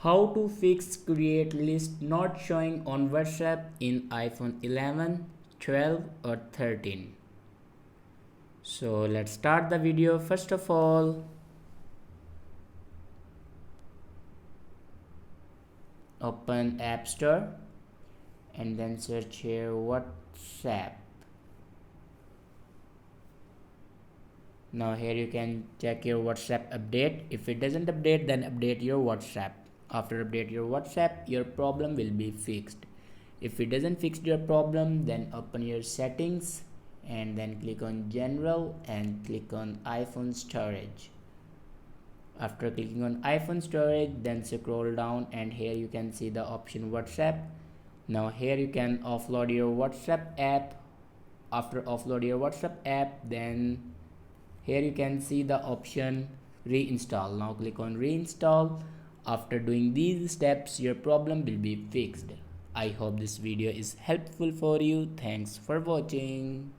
How to fix create list not showing on WhatsApp in iPhone 11, 12 or 13. So let's start the video. First of all, open App Store and then search here WhatsApp. Now here you can check your WhatsApp update. If it doesn't update, then update your WhatsApp. After update your WhatsApp, your problem will be fixed. If it doesn't fix your problem, then open your settings and then click on general and click on iPhone storage. After clicking on iPhone storage, then scroll down and here you can see the option WhatsApp. Now here you can offload your WhatsApp app. After offload your WhatsApp app, then here you can see the option reinstall. Now click on reinstall. After doing these steps, your problem will be fixed. I hope this video is helpful for you. Thanks for watching.